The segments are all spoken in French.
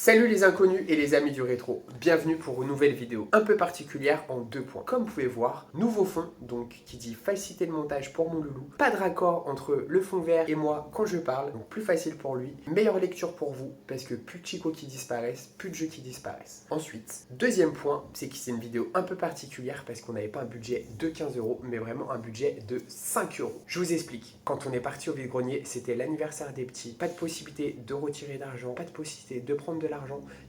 Salut les inconnus et les amis du rétro, bienvenue pour une nouvelle vidéo un peu particulière en 2 points. Comme vous pouvez voir, nouveau fond, donc qui dit facilité de montage pour mon loulou, pas de raccord entre le fond vert et moi quand je parle, donc plus facile pour lui, meilleure lecture pour vous parce que plus de chicots qui disparaissent, plus de jeux qui disparaissent. Ensuite, deuxième point, c'est que c'est une vidéo un peu particulière parce qu'on n'avait pas un budget de 15 € mais vraiment un budget de 5 €. Je vous explique, quand on est parti au vide-grenier, c'était l'anniversaire des petits, pas de possibilité de retirer d'argent, pas de possibilité de prendre de l'argent.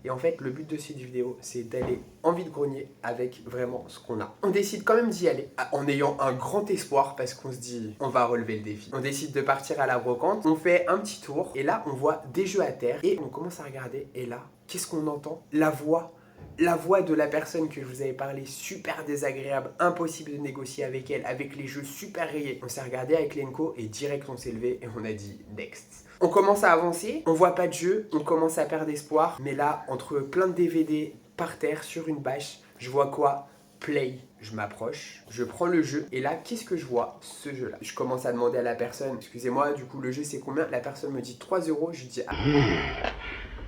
Et en fait, le but de cette vidéo, c'est d'aller en vide-grenier avec vraiment ce qu'on a. On décide quand même d'y aller en ayant un grand espoir parce qu'on se dit, on va relever le défi. On décide de partir à la brocante, on fait un petit tour et là, on voit des jeux à terre et on commence à regarder. Et là, qu'est-ce qu'on entend? La voix de la personne que je vous avais parlé, super désagréable, impossible de négocier avec elle, avec les jeux super rayés. On s'est regardé avec Lenko et direct on s'est levé et on a dit next. On commence à avancer, on voit pas de jeu, on commence à perdre espoir, mais là, entre plein de DVD par terre sur une bâche, je vois quoi? Play. Je m'approche, je prends le jeu et là, qu'est-ce que je vois? Ce jeu-là. Je commence à demander à la personne, excusez-moi, du coup, le jeu c'est combien? La personne me dit 3 €, je dis ah.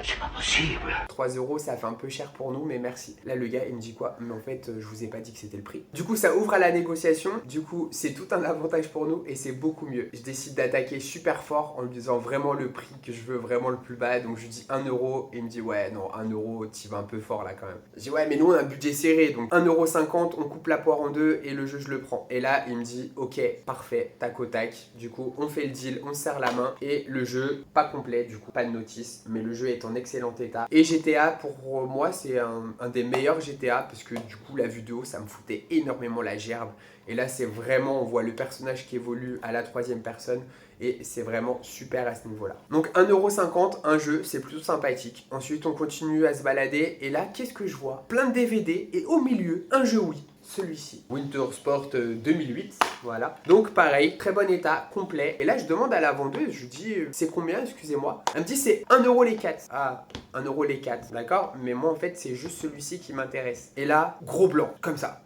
C'est pas possible. 3 €, ça fait un peu cher pour nous, mais merci. Là, le gars, il me dit quoi? Mais en fait, je vous ai pas dit que c'était le prix. Du coup, ça ouvre à la négociation. Du coup, c'est tout un avantage pour nous et c'est beaucoup mieux. Je décide d'attaquer super fort en lui disant vraiment le prix que je veux, vraiment le plus bas. Donc, je lui dis 1 € et il me dit ouais, non, 1 €, t'y vas un peu fort là quand même. Je dis ouais, mais nous, on a un budget serré. Donc, 1,50 €, on coupe la poire en deux et le jeu, je le prends. Et là, il me dit ok, parfait, tac au tac. Du coup, on fait le deal, on se serre la main et le jeu, pas complet, du coup, pas de notice, mais le jeu est en excellent état. Et GTA, pour moi, c'est un des meilleurs GTA parce que du coup, la vue de haut, ça me foutait énormément la gerbe. Et là, c'est vraiment, on voit le personnage qui évolue à la 3e personne et c'est vraiment super à ce niveau-là. Donc 1,50 €, un jeu, c'est plutôt sympathique. Ensuite, on continue à se balader et là, qu'est-ce que je vois? Plein de DVD et au milieu, un jeu Wii. Celui-ci, Winter Sport 2008, voilà. Donc pareil, très bon état, complet. Et là, je demande à la vendeuse, je lui dis, c'est combien, excusez-moi? Elle me dit, c'est 1 € les 4. Ah, 1 € les 4, d'accord? Mais moi, en fait, c'est juste celui-ci qui m'intéresse. Et là, gros blanc, comme ça.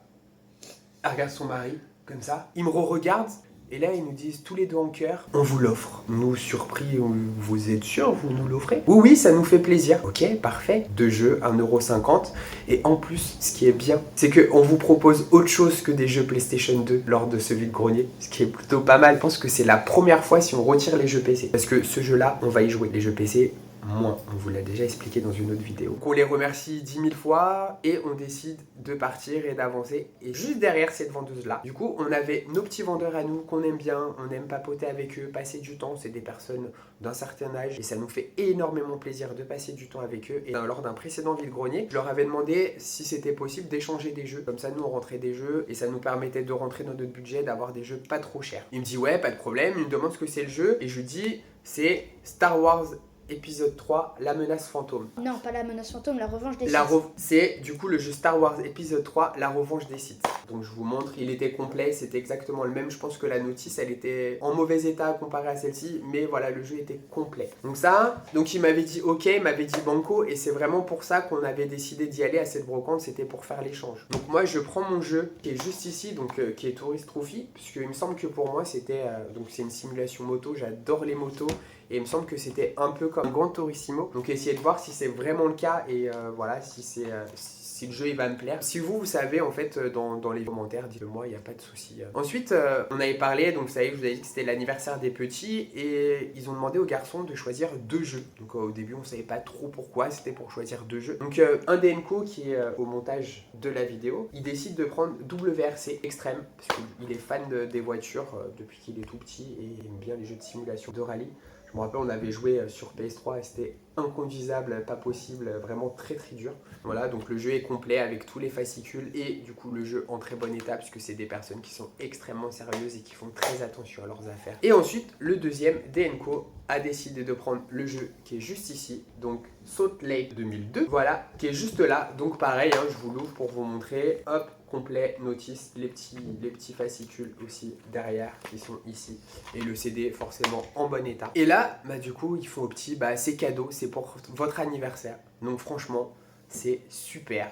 Elle regarde son mari, comme ça. Il me re-regarde. Et là, ils nous disent tous les deux en cœur, on vous l'offre. Nous, surpris, vous êtes sûr, vous nous l'offrez? Oui, oui, ça nous fait plaisir. Ok, parfait. 2 jeux, 1,50 €. Et en plus, ce qui est bien, c'est qu'on vous propose autre chose que des jeux PlayStation 2 lors de ce vide-grenier. Ce qui est plutôt pas mal. Je pense que c'est la première fois si on retire les jeux PC. Parce que ce jeu-là, on va y jouer. Les jeux PC, moins, on vous l'a déjà expliqué dans une autre vidéo. Donc on les remercie 10 000 fois et on décide de partir et d'avancer. Et juste derrière cette vendeuse-là, du coup, on avait nos petits vendeurs à nous qu'on aime bien, on aime papoter avec eux, passer du temps. C'est des personnes d'un certain âge et ça nous fait énormément plaisir de passer du temps avec eux. Et lors d'un précédent vide-grenier, je leur avais demandé si c'était possible d'échanger des jeux. Comme ça, nous, on rentrait des jeux et ça nous permettait de rentrer dans notre budget, d'avoir des jeux pas trop chers. Il me dit ouais, pas de problème. Il me demande ce que c'est le jeu et je lui dis c'est Star Wars Épisode 3, la menace fantôme. Non, pas la menace fantôme, la revanche des Sith. C'est du coup le jeu Star Wars épisode 3, la revanche des Sith. Donc je vous montre, il était complet, c'était exactement le même. Je pense que la notice, elle était en mauvais état comparée à celle-ci, mais voilà, le jeu était complet. Donc ça, donc il m'avait dit ok, il m'avait dit banco, et c'est vraiment pour ça qu'on avait décidé d'y aller à cette brocante, c'était pour faire l'échange. Donc moi, je prends mon jeu qui est juste ici, donc qui est Tourist Trophy, puisqu'il me semble que pour moi, c'était, donc c'est une simulation moto, j'adore les motos. Et il me semble que c'était un peu comme Gran Turismo. Donc essayez de voir si c'est vraiment le cas et voilà, si le jeu il va me plaire. Si vous savez en fait dans les commentaires, dites-le moi, il n'y a pas de souci. Ensuite, on avait parlé, donc vous savez, je vous avais dit que c'était l'anniversaire des petits et ils ont demandé aux garçons de choisir 2 jeux. Donc au début, on ne savait pas trop pourquoi, c'était pour choisir 2 jeux. Donc un DNCO qui est au montage de la vidéo, il décide de prendre WRC Extreme parce qu'il est fan des voitures depuis qu'il est tout petit et il aime bien les jeux de simulation de rallye. Je me rappelle, on avait joué sur PS3 et c'était inconduisable, pas possible, vraiment très très dur. Voilà, donc le jeu est complet avec tous les fascicules et du coup le jeu en très bon état puisque c'est des personnes qui sont extrêmement sérieuses et qui font très attention à leurs affaires. Et ensuite, le deuxième, DNCO, a décidé de prendre le jeu qui est juste ici, donc Salt Lake 2002, voilà, qui est juste là. Donc pareil, hein, je vous l'ouvre pour vous montrer, hop, complet, notice, les petits fascicules aussi derrière qui sont ici et le CD forcément en bon état. Et là, bah du coup, ils font au petit, bah c'est cadeau, c'est pour votre anniversaire. Donc franchement, c'est super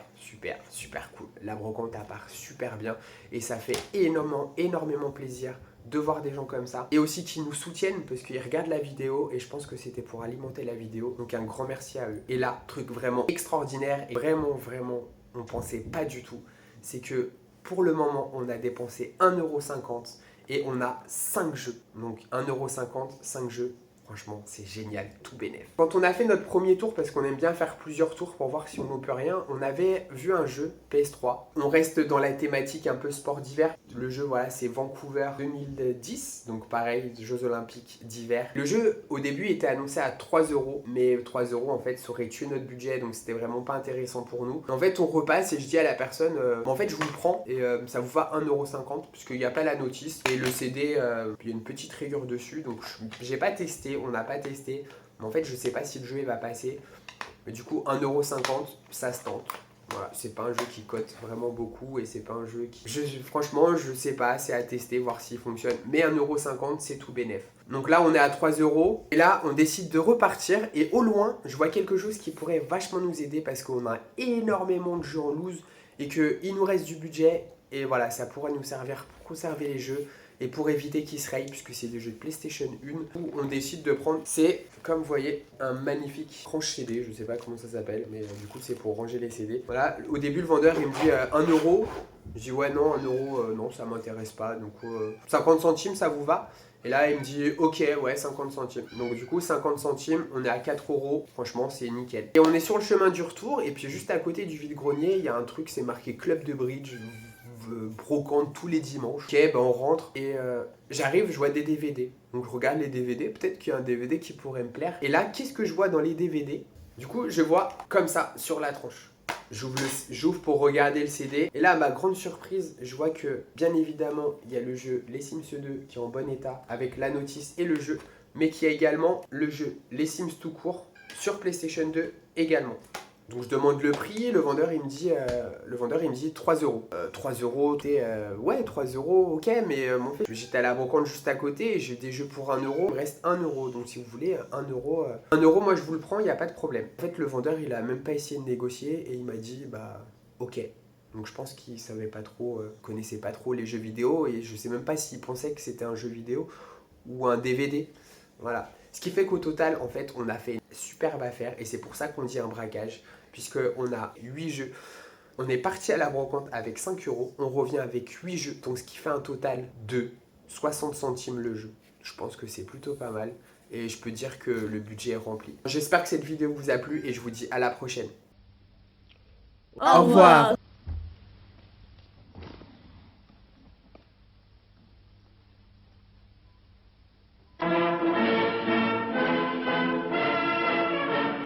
cool. La brocante part super bien et ça fait énormément plaisir de voir des gens comme ça et aussi qui nous soutiennent parce qu'ils regardent la vidéo et je pense que c'était pour alimenter la vidéo. Donc un grand merci à eux. Et là, truc vraiment extraordinaire et vraiment, on pensait pas du tout, c'est que pour le moment, on a dépensé 1,50 € et on a 5 jeux. Donc 1,50 €, 5 jeux. Franchement, c'est génial, tout bénef. Quand on a fait notre premier tour, parce qu'on aime bien faire plusieurs tours pour voir si on loupe rien, on avait vu un jeu PS3. On reste dans la thématique un peu sport d'hiver. Le jeu, voilà, c'est Vancouver 2010, donc pareil, Jeux Olympiques d'hiver. Le jeu, au début, était annoncé à 3 €, mais 3 € en fait, ça aurait tué notre budget, donc c'était vraiment pas intéressant pour nous. En fait, on repasse et je dis à la personne, en fait, je vous le prends et ça vous va 1,50 €, puisqu'il n'y a pas la notice. Et le CD, il y a une petite rayure dessus, donc j'ai pas testé. On n'a pas testé, mais en fait je sais pas si le jeu il va passer, mais du coup 1,50 €, ça se tente. Voilà, c'est pas un jeu qui cote vraiment beaucoup et c'est pas un jeu qui... franchement je sais pas, c'est à tester, voir s'il fonctionne, mais 1,50 € c'est tout bénef. Donc là on est à 3 € et là on décide de repartir et au loin je vois quelque chose qui pourrait vachement nous aider parce qu'on a énormément de jeux en loose et qu'il nous reste du budget et voilà, ça pourrait nous servir pour conserver les jeux et pour éviter qu'ils se rayent, puisque c'est des jeux de PlayStation 1, où on décide de prendre, c'est comme vous voyez, un magnifique range CD, je sais pas comment ça s'appelle, mais du coup c'est pour ranger les CD. Voilà, au début le vendeur il me dit 1 €, je dis ouais non, 1 €, non ça m'intéresse pas, donc 50 centimes ça vous va? Et là il me dit ok ouais 50 centimes, donc du coup 50 centimes, on est à 4 €, franchement c'est nickel. Et on est sur le chemin du retour, et puis juste à côté du vide-grenier, il y a un truc, c'est marqué Club de Bridge, brocante tous les dimanches. Ok, ben on rentre et j'arrive, je vois des DVD. Donc je regarde les DVD, peut-être qu'il y a un DVD qui pourrait me plaire. Et là, qu'est-ce que je vois dans les DVD? Du coup, je vois comme ça, sur la tranche. J'ouvre pour regarder le CD. Et là, à ma grande surprise, je vois que, bien évidemment, il y a le jeu Les Sims 2 qui est en bon état, avec la notice et le jeu. Mais qu'il y a également le jeu Les Sims tout court, sur PlayStation 2 également. Donc je demande le prix, le vendeur il me dit 3 €. 3 €, ouais 3 €, ok, mais en fait j'étais à la brocante juste à côté et j'ai des jeux pour 1 €, il me reste 1 €, donc si vous voulez 1 €, 1 € moi je vous le prends, il n'y a pas de problème. En fait le vendeur il a même pas essayé de négocier et il m'a dit bah ok. Donc je pense qu'il savait pas trop, connaissait pas trop les jeux vidéo et je sais même pas s'il pensait que c'était un jeu vidéo ou un DVD. Voilà. Ce qui fait qu'au total, en fait, on a fait une superbe affaire et c'est pour ça qu'on dit un braquage, puisqu'on a 8 jeux. On est parti à la brocante avec 5 €, on revient avec 8 jeux, donc ce qui fait un total de 60 centimes le jeu. Je pense que c'est plutôt pas mal et je peux dire que le budget est rempli. J'espère que cette vidéo vous a plu et je vous dis à la prochaine. Au revoir.